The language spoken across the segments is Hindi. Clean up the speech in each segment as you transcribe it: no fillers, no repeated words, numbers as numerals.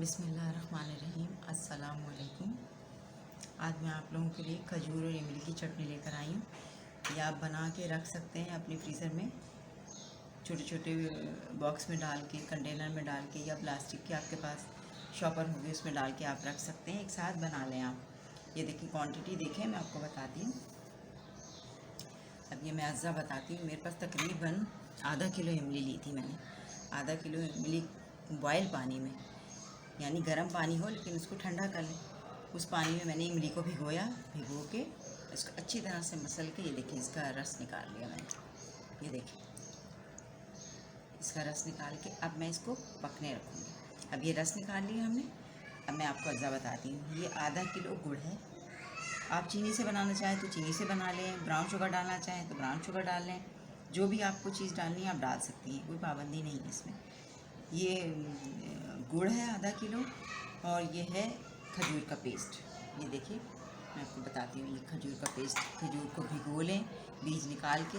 बिस्मिल्लाहिर्रहमानिर्रहीम। अस्सलामुअलैकुम। आज मैं आप लोगों के लिए खजूर और इमली की चटनी लेकर आई हूँ। ये आप बना के रख सकते हैं अपने फ्रीज़र में, छोटे छोटे बॉक्स में डाल के, कंटेनर में डाल के, या प्लास्टिक के आपके पास शॉपर होगी उसमें डाल के आप रख सकते हैं। एक साथ बना लें आप। ये देखिए क्वांटिटी देखें, मैं आपको बताती हूँ। अब ये मैं अज्जा बताती हूँ। मेरे पास तकरीबन आधा किलो इमली ली थी मैंने। आधा किलो इमली बॉयल पानी में, यानी गर्म पानी हो लेकिन उसको ठंडा कर लें। उस पानी में मैंने इमली को भिगो के इसको अच्छी तरह से मसल के, ये देखिए इसका रस निकाल लिया मैंने। ये देखिए इसका रस निकाल के अब मैं इसको पकने रखूँगी। अब ये रस निकाल लिया हमने। अब मैं आपको अज्जा बताती हूँ। ये आधा किलो गुड़ है। आप चीनी से बनाना चाहें तो चीनी से बना लें, ब्राउन शुगर डालना चाहें तो ब्राउन शुगर डाल लें। जो भी आपको चीज़ डालनी है आप डाल सकती हैं, कोई पाबंदी नहीं है इसमें। ये गुड़ है आधा किलो, और ये है खजूर का पेस्ट। ये देखिए मैं आपको बताती हूँ। ये खजूर का पेस्ट, खजूर को भिगो लें, बीज निकाल के।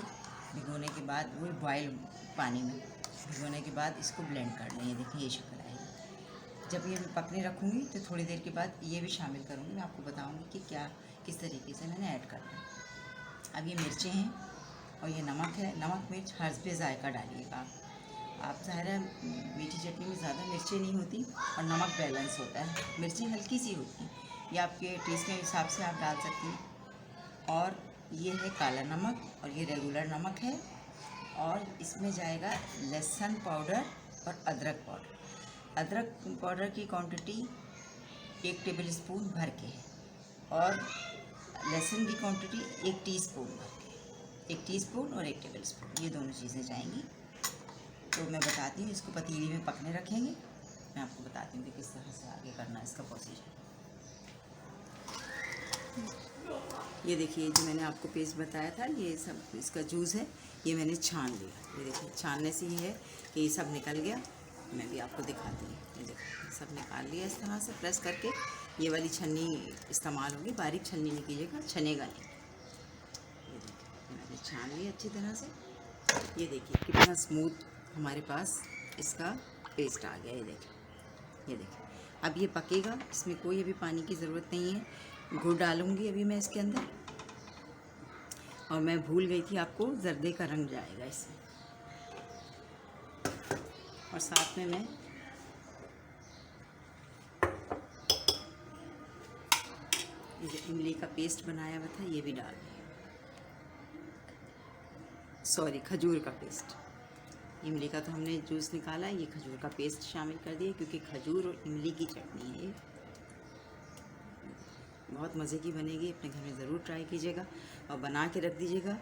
भिगोने के बाद वो बॉयल पानी में भिगोने के बाद इसको ब्लेंड कर लें। ये देखिए ये शक्ल आएगी। जब ये मैं पकने रखूँगी तो थोड़ी देर के बाद ये भी शामिल करूँगी। मैं आपको बताऊँगी कि क्या किस तरीके से मैंने ऐड करना है। अब ये मिर्चें हैं और ये नमक है। नमक मिर्च हस्बे ज़ायका डालिएगा आप। ज़ाहिर है मीठी चटनी में ज़्यादा मिर्चें नहीं होती और नमक बैलेंस होता है। मिर्ची हल्की सी होती है, ये आपके टेस्ट के हिसाब से आप डाल सकती हैं। और ये है काला नमक और ये रेगुलर नमक है। और इसमें जाएगा लहसुन पाउडर और अदरक पाउडर। अदरक पाउडर की क्वांटिटी 1 टेबल स्पून भर के है, और लहसुन की क्वांटिटी 1 टीस्पून भर के। 1 टीस्पून और 1 टेबल स्पून, ये दोनों चीज़ें जाएंगी। तो मैं बताती हूँ। इसको पतीली में पकने रखेंगे। मैं आपको बताती हूँ कि किस तरह से आगे करना है इसका प्रोसीजर। ये देखिए जो मैंने आपको पेस्ट बताया था, ये सब इसका जूस है। ये मैंने छान लिया। ये देखिए छानने से ये है कि ये सब निकल गया। मैं भी आपको दिखाती हूँ। ये देखिए सब निकाल लिया इस तरह से प्रेस करके। ये वाली छन्नी इस्तेमाल होगी, बारीक छन्नी नहीं कीजिएगा, छनेगा नहीं। ये देखिए मैंने छान लिया अच्छी तरह से। ये देखिए कितना स्मूथ हमारे पास इसका पेस्ट आ गया। ये देखिए अब ये पकेगा, इसमें कोई अभी पानी की ज़रूरत नहीं है। गुड़ डालूंगी अभी मैं इसके अंदर। और मैं भूल गई थी आपको, जर्दे का रंग जाएगा इसमें। और साथ में मैं ये जो इमली का पेस्ट बनाया हुआ था ये भी डाल दिया। सॉरी, खजूर का पेस्ट। इमली का तो हमने जूस निकाला है, ये खजूर का पेस्ट शामिल कर दिया, क्योंकि खजूर और इमली की चटनी है ये। बहुत मज़े की बनेगी। अपने घर में ज़रूर ट्राई कीजिएगा और बना के रख दीजिएगा।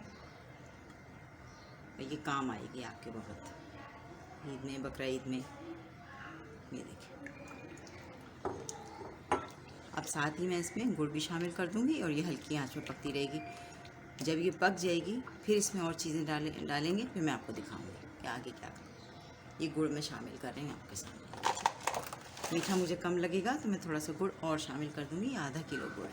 ये काम आएगी आपके बहुत, ईद में, बकरा ईद में। ये देखिए अब साथ ही मैं इसमें गुड़ भी शामिल कर दूंगी, और ये हल्की आंच में पकती रहेगी। जब ये पक जाएगी फिर इसमें और चीज़ें डालेंगे, फिर मैं आपको दिखाऊंगी कि आगे क्या करें। ये गुड़ में शामिल कर रहे हैं आपके सामने। मीठा मुझे कम लगेगा तो मैं थोड़ा सा गुड़ और शामिल कर दूंगी। आधा किलो गुड़।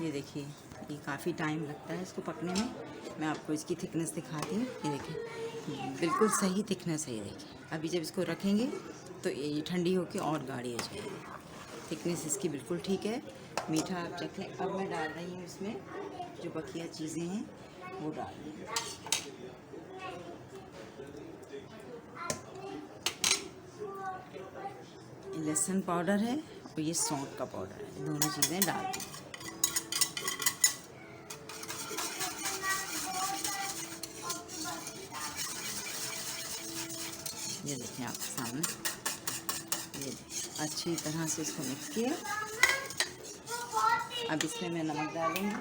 ये देखिए ये काफ़ी टाइम लगता है इसको पकने में। मैं आपको इसकी थिकनेस दिखाती हूँ। ये देखिए बिल्कुल सही थिकनेस है। ये देखिए अभी जब इसको रखेंगे तो ये ठंडी होकर और गाढ़ी हो जाएगी। थिकनेस इसकी बिल्कुल ठीक है। मीठा आप चख लें। अब मैं डाल रही हूँ इसमें जो बकिया चीज़ें हैं वो डाल रही हूँ। लहसुन पाउडर है और ये सौंफ का पाउडर है, दोनों चीज़ें डाल दी। ये देखें आपके सामने। ये देखें अच्छी तरह से इसको मिक्स किया। अब इसमें मैं नमक डालूँगी,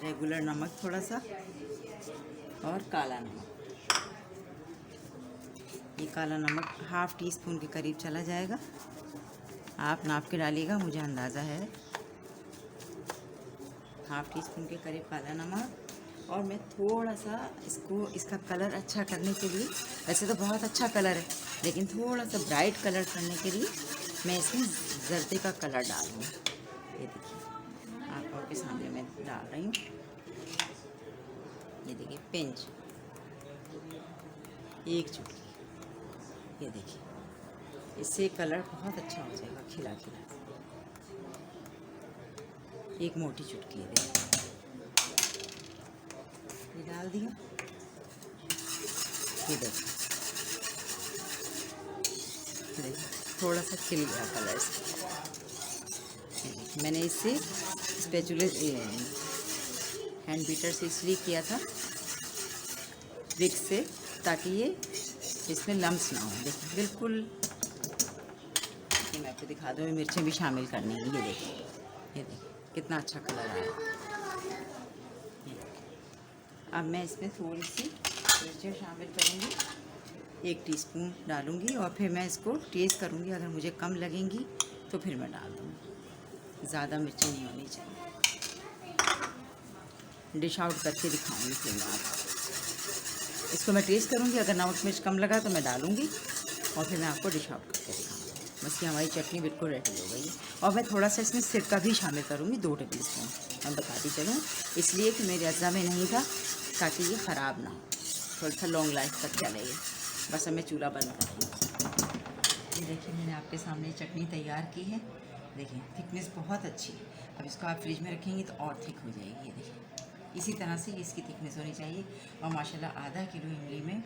रेगुलर नमक थोड़ा सा, और काला नमक। ये काला नमक ½ टीस्पून के करीब चला जाएगा। आप नाप के डालिएगा, मुझे अंदाज़ा है। ½ टीस्पून के करीब काला नमक, और मैं थोड़ा सा इसका कलर अच्छा करने के लिए, वैसे तो बहुत अच्छा कलर है लेकिन थोड़ा सा ब्राइट कलर करने के लिए मैं इसमें जर्दे का कलर डालूँगी। ये देखिए आप लोगों के सामने मैं डाल रही हूँ। ये देखिए पिंच, एक चुटकी, ये देखिए, इससे कलर बहुत अच्छा हो जाएगा खिला खिला। एक मोटी चुटकी है, ये डाल दिया। ये देखिए थोड़ा सा खिल गया कलर से। मैंने इससे स्पैचुले हैंड बीटर से इसलिए किया था विक से, ताकि ये इसमें लम्स ना हो। देखिए बिल्कुल, मैं आपको दिखा दूँ, मिर्चें भी शामिल करनी है। ये देखिए कितना अच्छा कलर आया। अब मैं इसमें थोड़ी सी मिर्चें शामिल करूँगी, 1 टीस्पून डालूँगी और फिर मैं इसको टेस्ट करूँगी। अगर मुझे कम लगेंगी तो फिर मैं डाल दूँगी, ज़्यादा मिर्ची नहीं होनी चाहिए। डिश आउट करके दिखाऊँगी फिर मैं आपको। इसको मैं टेस्ट करूँगी, अगर नमक मिर्च कम लगा तो मैं डालूँगी और फिर मैं आपको डिश आउट करके दिखाऊँगी। बस ये हमारी चटनी बिल्कुल रेडी हो गई है। और मैं थोड़ा सा इसमें सिरका भी शामिल करूँगी, 2 टेबलस्पून। मैं बताती चलूँ, इसलिए कि मेरे अज्जा में नहीं था, ताकि ये ख़राब ना हो, थोड़ा सा लॉन्ग लाइफ तक चले। बस अब मैं चूल्हा बंद कर दूँ। ये देखिए मैंने आपके सामने चटनी तैयार की है। देखिए थिकनेस बहुत अच्छी है। अब इसको आप फ्रिज में रखेंगे तो और थिक हो जाएगी। ये देखिए इसी तरह से इसकी थिकनेस होनी चाहिए। और माशाल्लाह आधा किलो इमली में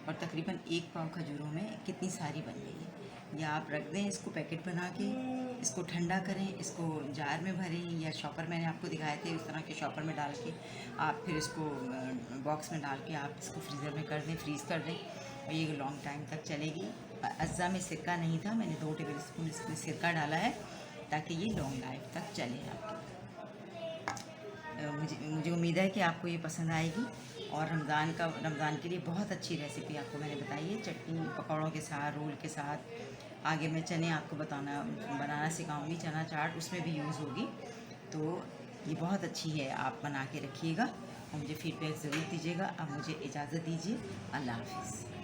और तकरीबन 1 पाव खजूरों में कितनी सारी बन गई है। या आप रख दें इसको पैकेट बना के, इसको ठंडा करें, इसको जार में भरें या शॉपर, मैंने आपको दिखाए थे उस तरह के शॉपर में डाल के आप फिर इसको बॉक्स में डाल के आप इसको फ्रीज़र में कर दें, फ्रीज़ कर दें और ये लॉन्ग टाइम तक चलेगी। अज्जा में सिरका नहीं था, मैंने 2 टेबलस्पून इसमें सिरका डाला है ताकि ये लॉन्ग लाइफ तक चले आपकी। मुझे उम्मीद है कि आपको ये पसंद आएगी। और रमज़ान के लिए बहुत अच्छी रेसिपी आपको मैंने बताई है, चटनी पकौड़ों के साथ, रोल के साथ। आगे मैं चने आपको बनाना सिखाऊंगी, चना चाट उसमें भी यूज़ होगी। तो ये बहुत अच्छी है, आप बना के रखिएगा और मुझे फीडबैक ज़रूर दीजिएगा। अब मुझे इजाज़त दीजिए, अल्लाह हाफ़िज़।